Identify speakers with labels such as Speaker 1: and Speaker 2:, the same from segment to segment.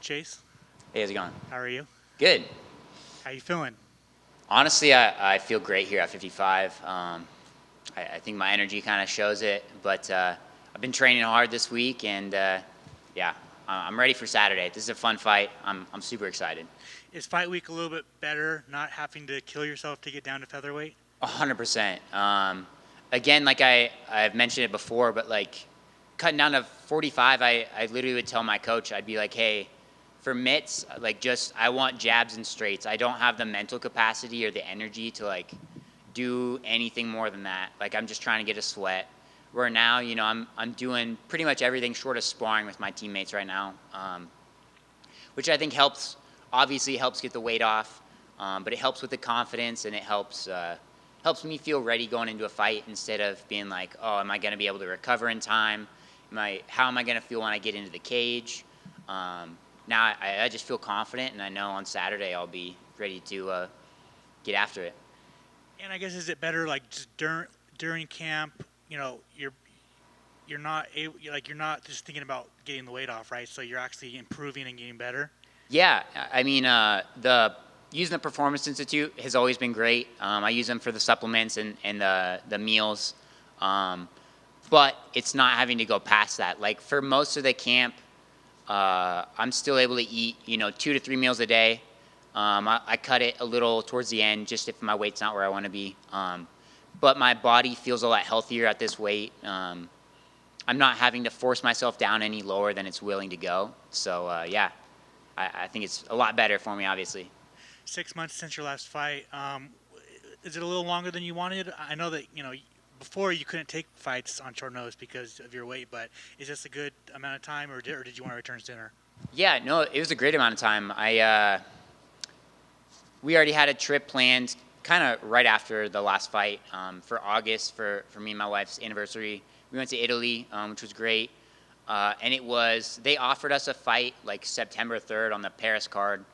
Speaker 1: Chase.
Speaker 2: Hey, how's it going?
Speaker 1: How are you?
Speaker 2: Good.
Speaker 1: How you feeling?
Speaker 2: Honestly, I feel great here at 55. I think my energy kind of shows it, but I've been training hard this week, and yeah, I'm ready for Saturday. This is a fun fight. I'm super excited.
Speaker 1: Is fight week a little bit better, not having to kill yourself to get down to featherweight?
Speaker 2: 100%. Again, like I've mentioned it before, but like cutting down to 45, I literally would tell my coach, I'd be like, hey, for mitts, like just I want jabs and straights. I don't have the mental capacity or the energy to like do anything more than that. Like I'm just trying to get a sweat. Where now, I'm doing pretty much everything short of sparring with my teammates right now, which I think helps. Obviously, helps get the weight off, but it helps with the confidence, and it helps me feel ready going into a fight instead of being like, oh, am I going to be able to recover in time? How am I going to feel when I get into the cage? Now I just feel confident, and I know on Saturday I'll be ready to get after it.
Speaker 1: And I guess is it better like just during camp? You're not able, you're not just thinking about getting the weight off, right? So you're actually improving and getting better.
Speaker 2: Yeah, I mean, using the Performance Institute has always been great. I use them for the supplements and the meals, but it's not having to go past that. Like for most of the camp, I'm still able to eat, 2 to 3 meals a day. I cut it a little towards the end, just if my weight's not where I want to be. But my body feels a lot healthier at this weight. I'm not having to force myself down any lower than it's willing to go. So yeah. I think it's a lot better for me, obviously.
Speaker 1: 6 months since your last fight. Is it a little longer than you wanted? I know that before you couldn't take fights on short notice because of your weight, but is this a good amount of time, or did you want to return sooner?
Speaker 2: Yeah, no, it was a great amount of time. We already had a trip planned, kind of right after the last fight, for August for me and my wife's anniversary. We went to Italy, which was great. And they offered us a fight like September 3rd on the Paris card.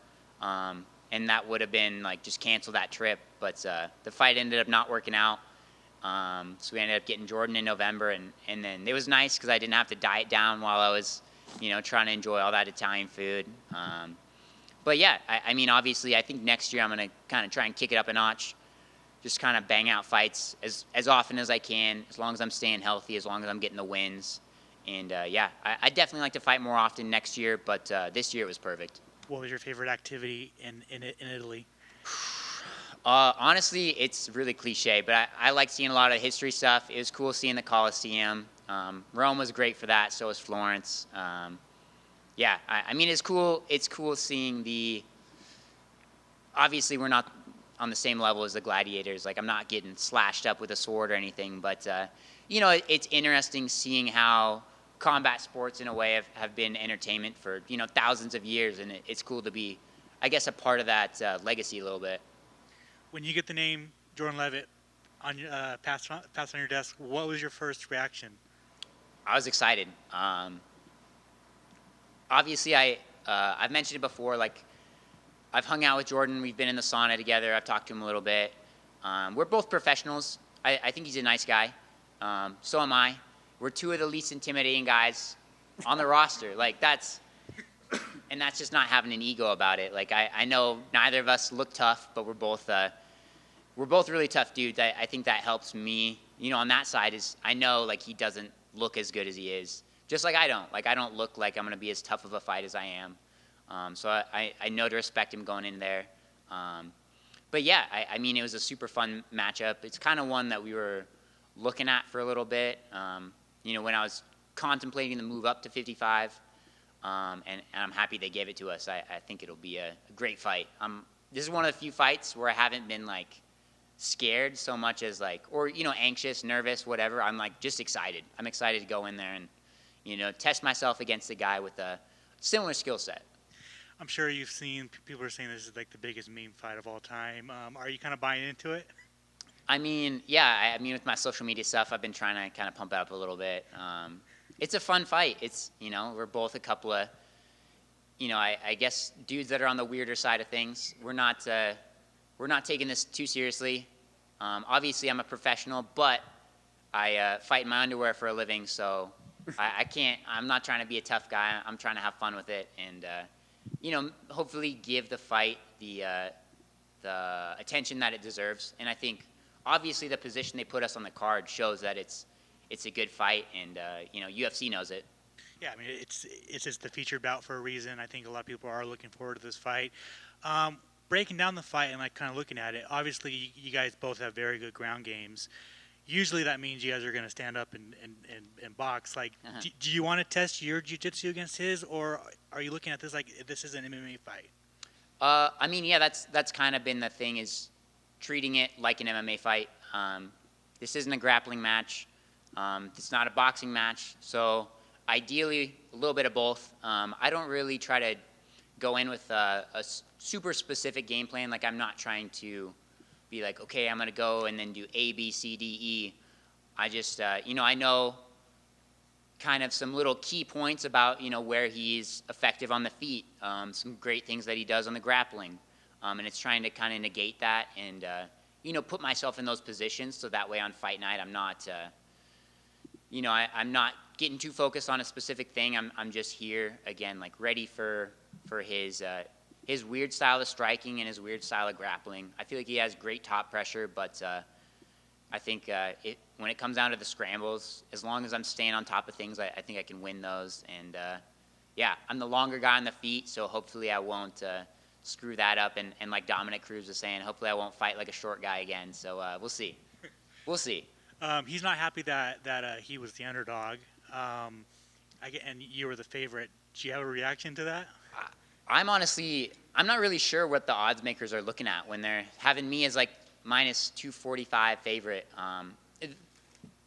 Speaker 2: And that would have been like just cancel that trip. But the fight ended up not working out. So we ended up getting Jordan in November. And then it was nice because I didn't have to diet down while I was, trying to enjoy all that Italian food. But yeah, I mean, obviously, I think next year I'm going to kind of try and kick it up a notch. Just kind of bang out fights as often as I can, as long as I'm staying healthy, as long as I'm getting the wins. And yeah, I definitely like to fight more often next year, but this year it was perfect.
Speaker 1: What was your favorite activity in Italy?
Speaker 2: Honestly, it's really cliche, but I like seeing a lot of history stuff. It was cool seeing the Colosseum. Rome was great for that. So was Florence. Yeah, I mean, it's cool. It's cool seeing the. Obviously, we're not on the same level as the gladiators. Like, I'm not getting slashed up with a sword or anything, but it's interesting seeing how combat sports in a way have been entertainment for thousands of years, and it's cool to be, I guess, a part of that legacy a little bit.
Speaker 1: When you get the name Jordan Leavitt on your passed on your desk, what was your first reaction?
Speaker 2: I was excited. Obviously, I've mentioned it before. Like I've hung out with Jordan. We've been in the sauna together. I've talked to him a little bit. We're both professionals. I think he's a nice guy. So am I. We're two of the least intimidating guys on the roster. Like that's just not having an ego about it. Like I know neither of us look tough, but we're both really tough dudes. I think that helps me. On that side is I know like he doesn't look as good as he is. Just like I don't. Like I don't look like I'm gonna be as tough of a fight as I am. So I know to respect him going in there. But yeah, I mean it was a super fun matchup. It's kind of one that we were looking at for a little bit. When I was contemplating the move up to 55, and I'm happy they gave it to us. I think it'll be a great fight. This is one of the few fights where I haven't been like scared so much as like, or anxious, nervous, whatever. I'm like just excited. I'm excited to go in there and test myself against a guy with a similar skill set.
Speaker 1: I'm sure you've seen people are saying this is like the biggest meme fight of all time. Are you kind of buying into it?
Speaker 2: I mean, yeah. I mean, with my social media stuff, I've been trying to kind of pump it up a little bit. It's a fun fight. It's we're both a couple of I guess dudes that are on the weirder side of things. We're not taking this too seriously. Obviously, I'm a professional, but I fight in my underwear for a living, so I can't. I'm not trying to be a tough guy. I'm trying to have fun with it, and hopefully give the fight the attention that it deserves. And I think obviously the position they put us on the card shows that it's a good fight, and UFC knows it.
Speaker 1: Yeah, I mean it's just the featured bout for a reason. I think a lot of people are looking forward to this fight. Breaking down the fight and like kind of looking at it, obviously you guys both have very good ground games. Usually that means you guys are going to stand up and box. Like,
Speaker 2: Uh-huh.
Speaker 1: do you want to test your jiu-jitsu against his, or are you looking at this like this is an MMA fight?
Speaker 2: I mean, yeah, that's kind of been the thing, is treating it like an MMA fight. This isn't a grappling match. It's not a boxing match. So ideally, a little bit of both. I don't really try to go in with a super specific game plan. Like, I'm not trying to be like, okay, I'm going to go and then do A, B, C, D, E. I just, I know kind of some little key points about, where he's effective on the feet, some great things that he does on the grappling. And it's trying to kind of negate that and, put myself in those positions so that way on fight night I'm not, I'm not getting too focused on a specific thing. I'm just here, again, like ready for his weird style of striking and his weird style of grappling. I feel like he has great top pressure, but I think when it comes down to the scrambles, as long as I'm staying on top of things, I think I can win those. And yeah, I'm the longer guy on the feet, so hopefully I won't screw that up. And like Dominic Cruz was saying, hopefully I won't fight like a short guy again. So we'll see. We'll see.
Speaker 1: He's not happy that he was the underdog, and you were the favorite. Do you have a reaction to that?
Speaker 2: I'm not really sure what the odds makers are looking at when they're having me as like minus 245 favorite.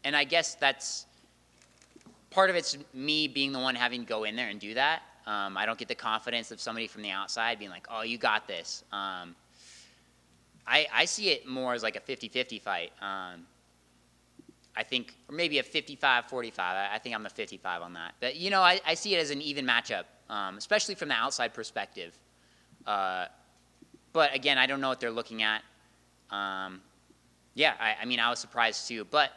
Speaker 2: And I guess that's part of it's me being the one having to go in there and do that. I don't get the confidence of somebody from the outside being like, oh, you got this. I see it more as like a 50-50 fight. I think, or maybe a 55-45. I think I'm a 55 on that. But, I see it as an even matchup, especially from the outside perspective. But, again, I don't know what they're looking at. Yeah, I mean, I was surprised too. But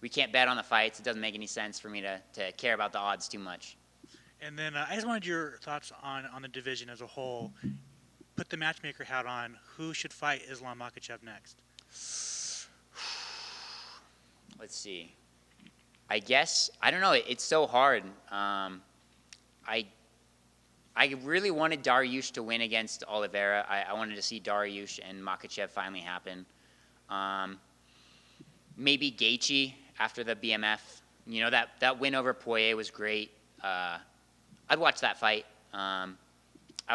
Speaker 2: we can't bet on the fights. It doesn't make any sense for me to care about the odds too much.
Speaker 1: And then I just wanted your thoughts on the division as a whole. Put the matchmaker hat on. Who should fight Islam Makhachev next?
Speaker 2: Let's see. I guess, I don't know. It's so hard. I really wanted Dariush to win against Oliveira. I wanted to see Dariush and Makhachev finally happen. Maybe Gaethje after the BMF. That win over Poirier was great. I'd watch that fight. I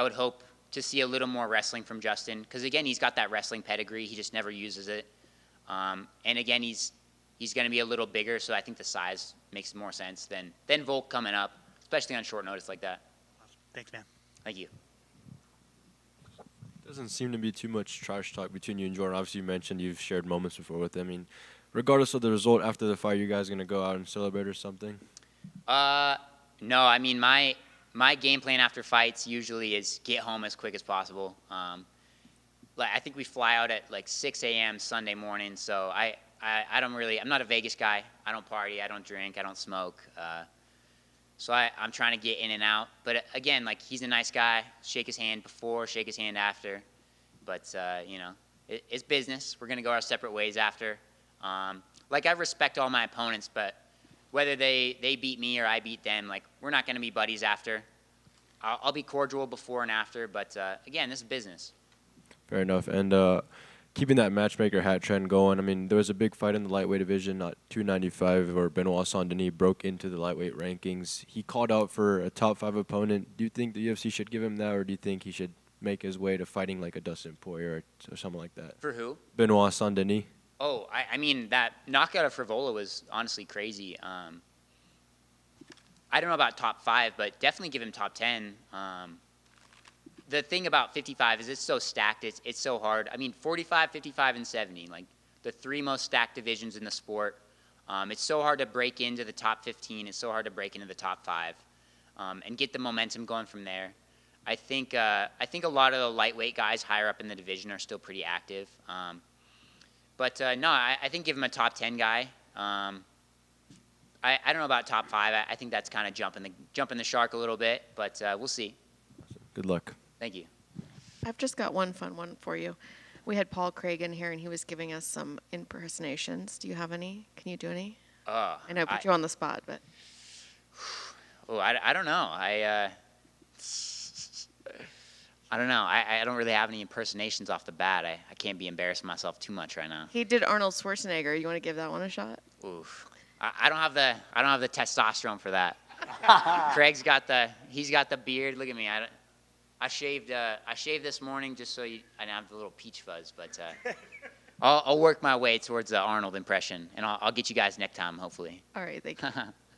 Speaker 2: would hope to see a little more wrestling from Justin because, again, he's got that wrestling pedigree. He just never uses it. And, again, he's going to be a little bigger, so I think the size makes more sense than Volk coming up, especially on short notice like that.
Speaker 1: Awesome. Thanks, man.
Speaker 2: Thank you.
Speaker 3: Doesn't seem to be too much trash talk between you and Jordan. Obviously, you mentioned you've shared moments before with him. I mean, regardless of the result after the fight, you guys going to go out and celebrate or something?
Speaker 2: No, I mean, my game plan after fights usually is get home as quick as possible. I think we fly out at like 6 a.m. Sunday morning, so I'm not a Vegas guy. I don't party, I don't drink, I don't smoke. So I'm trying to get in and out. But again, like, he's a nice guy. Shake his hand before, shake his hand after. But, it's business. We're going to go our separate ways after. I respect all my opponents, but whether they beat me or I beat them, like, we're not going to be buddies after. I'll be cordial before and after, but, again, this is business.
Speaker 3: Fair enough. And keeping that matchmaker hat trend going, I mean, there was a big fight in the lightweight division, not 295, where Benoit Saint-Denis broke into the lightweight rankings. He called out for a top 5 opponent. Do you think the UFC should give him that, or do you think he should make his way to fighting like a Dustin Poirier or something like that?
Speaker 2: For who?
Speaker 3: Benoit Saint-Denis.
Speaker 2: Oh, I mean, that knockout of Frivola was honestly crazy. I don't know about top 5, but definitely give him top 10. The thing about 55 is it's so stacked. It's so hard. I mean, 45, 55, and 70, like the 3 most stacked divisions in the sport. It's so hard to break into the top 15. It's so hard to break into the top 5 and get the momentum going from there. I think a lot of the lightweight guys higher up in the division are still pretty active. But no, I think give him a top 10 guy. I don't know about top 5. I think that's kind of jumping the shark a little bit, but we'll see.
Speaker 3: Good luck.
Speaker 2: Thank you.
Speaker 4: I've just got one fun one for you. We had Paul Craig in here, and he was giving us some impersonations. Do you have any? Can you do any? I know I put you on the spot, but.
Speaker 2: I don't know. I don't know. I don't really have any impersonations off the bat. I can't be embarrassing myself too much right now.
Speaker 4: He did Arnold Schwarzenegger. You want to give that one a shot?
Speaker 2: Oof. I don't have the testosterone for that. Craig's got the beard. Look at me. I shaved this morning just so I didn't have the little peach fuzz. But I'll work my way towards the Arnold impression, and I'll get you guys next time, hopefully.
Speaker 4: All right, thank you.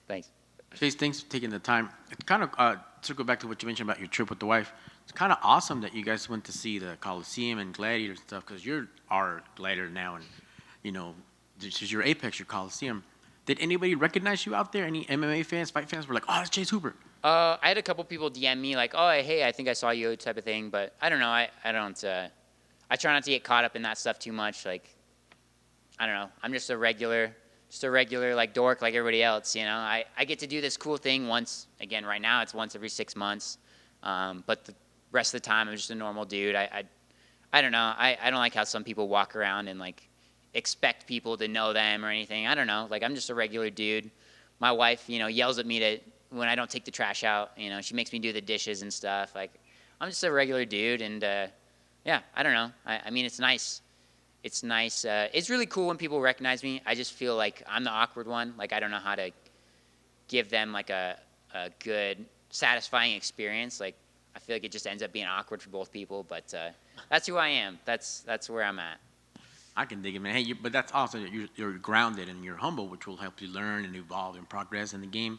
Speaker 2: Thanks.
Speaker 5: Chase, thanks for taking the time. Kind of circle back to what you mentioned about your trip with the wife. It's kind of awesome that you guys went to see the Coliseum and Gladiator and stuff, because you're our Gladiator now, and this is your Apex, your Coliseum. Did anybody recognize you out there? Any MMA fans, fight fans were like, "Oh, that's Chase Hooper."
Speaker 2: I had a couple people DM me like, "Oh, hey, I think I saw you," type of thing. But I don't know. I don't. I try not to get caught up in that stuff too much. Like, I don't know. I'm just a regular like dork like everybody else. I get to do this cool thing once. Again, right now it's once every 6 months. But the rest of the time I'm just a normal dude. I don't know. I don't like how some people walk around and like expect people to know them or anything. I don't know. Like, I'm just a regular dude. My wife, yells at me when I don't take the trash out. She makes me do the dishes and stuff. Like, I'm just a regular dude, and yeah, I don't know. I mean, it's nice. It's nice. It's really cool when people recognize me. I just feel like I'm the awkward one. Like, I don't know how to give them like a good, satisfying experience. Like, I feel like it just ends up being awkward for both people. But that's who I am. That's where I'm at.
Speaker 5: I can dig it, man. Hey, but that's awesome that you're grounded and you're humble, which will help you learn and evolve and progress in the game.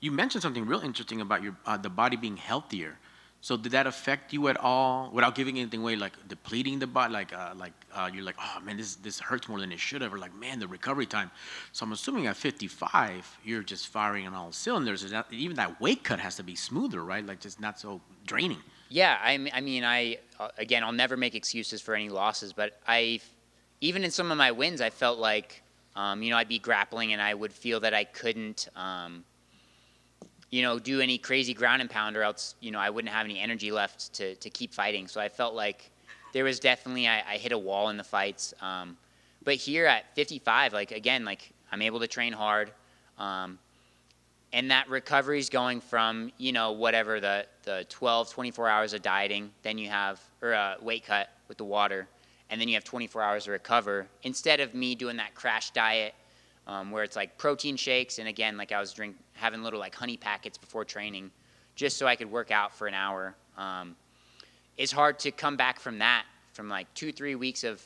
Speaker 5: You mentioned something real interesting about your the body being healthier. So did that affect you at all, without giving anything away, like depleting the body, you're like, oh man, this hurts more than it should have, or like, man, the recovery time. So I'm assuming at 55, you're just firing on all cylinders. Even that weight cut has to be smoother, right? Like, just not so draining.
Speaker 2: Yeah, I mean, again, I'll never make excuses for any losses, but even in some of my wins, I felt like, I'd be grappling and I would feel that I couldn't, do any crazy ground and pound, or else, I wouldn't have any energy left to keep fighting. So I felt like there was definitely, I hit a wall in the fights. But here at 55, like, again, like, I'm able to train hard. And that recovery is going from, whatever, the 12, 24 hours of dieting, then you have, or a weight cut with the water, and then you have 24 hours to recover, instead of me doing that crash diet where it's like protein shakes, and again, like, I was having little like honey packets before training just so I could work out for an hour. It's hard to come back from that, from like 2-3 weeks of,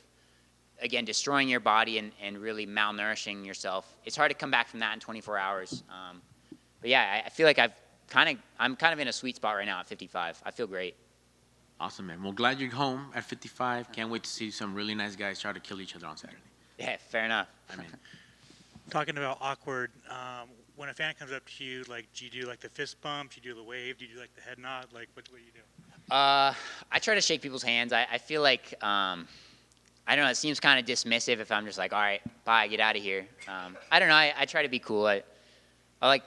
Speaker 2: again, destroying your body and really malnourishing yourself. It's hard to come back from that in 24 hours. But yeah, I feel like I'm kind of in a sweet spot right now at 55. I feel great.
Speaker 5: Awesome, man. Well, glad you're home at 55. Can't wait to see some really nice guys try to kill each other on Saturday.
Speaker 2: Yeah, fair enough.
Speaker 5: I mean,
Speaker 1: Talking about awkward, when a fan comes up to you, like, do you do like the fist bump? Do you do the wave? Do you do like the head nod? Like, what do you do?
Speaker 2: I try to shake people's hands. I feel like, I don't know, it seems kind of dismissive if I'm just like, all right, bye, get out of here. I don't know, I try to be cool. I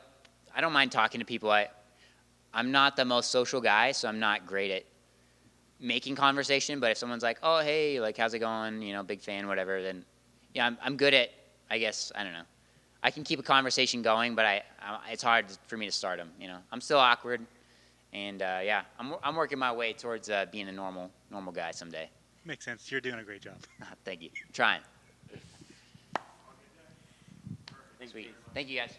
Speaker 2: don't mind talking to people. I'm not the most social guy, so I'm not great at making conversation, but if someone's like, oh, hey, like, how's it going, big fan, whatever, then yeah, I'm good at, I guess, I don't know. I can keep a conversation going, but it's hard for me to start them, I'm still awkward, and yeah, I'm working my way towards being a normal guy someday.
Speaker 1: Makes sense. You're doing a great job.
Speaker 2: Thank you. Trying. Sweet. Thank you, guys.